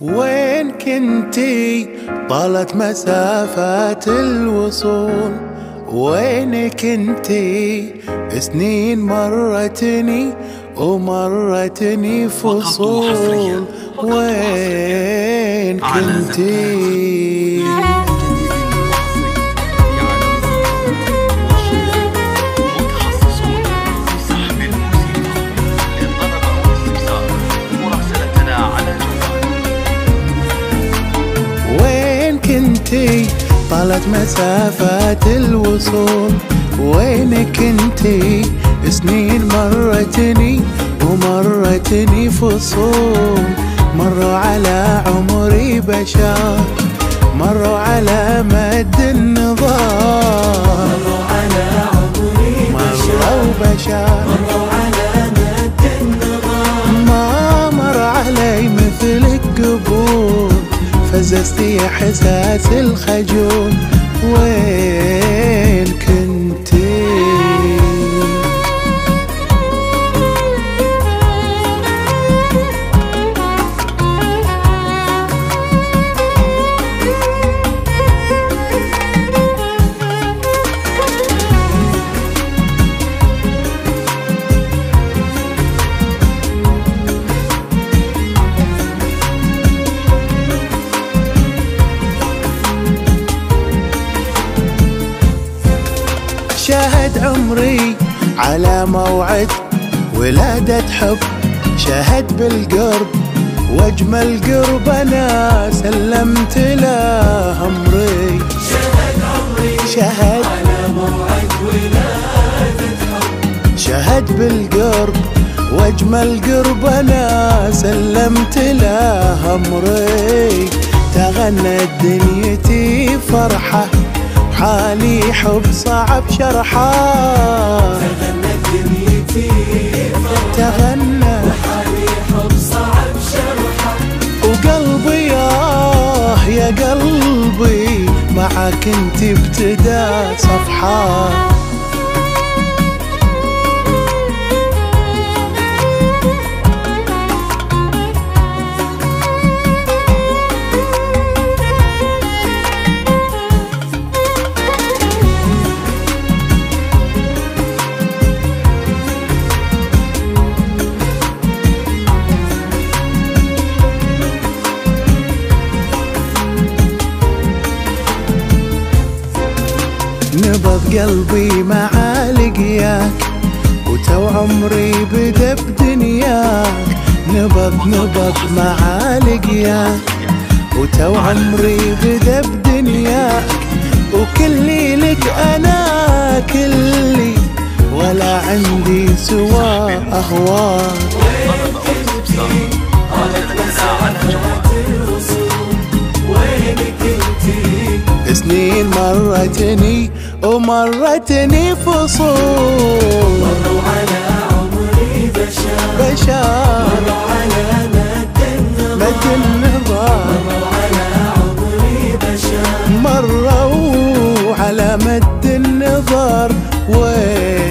وين كنتي طالت مسافات الوصول؟ وينك انتي؟ سنين مرتني ومرتني فصول. وين كنتي؟ كنتي طالت مسافات الوصول؟ وينك انتي؟ سنين مرتني ومرتني فصول. مروا على عمري بشر، مروا على مد النظار، مروا على عمري بشر، مروا على مد النظار. ما مر علي مثلك قبول، فززتي احساس الخجول. وين كنتي؟ شاهد عمري على موعد ولادة حب، شاهد بالقرب واجمل قرب انا سلمت له امري. شاهد عمري شاهد على موعد ولادة حب، شاهد بالقرب واجمل قرب انا سلمت له امري. تغنت دنيتي فرحة حالي حب صعب شرحه. تغنت دنيتي فرحة، تغنى وحالي حب صعب شرحه. وقلبي يا قلبي معك انت ابتدى صفحة. نبض قلبي مع لقياك، وتو عمري بدا بدنياك. نبض مع لقياك، وتو عمري بدا بدنياك. وكلي لك انا كلي، ولا عندي سوى اهواك. سنين مرتني ومرتني فصول. مروا على عمري بشر، مروا على مد النظار، مروا على عمري بشر، مروا على مد النظر. وين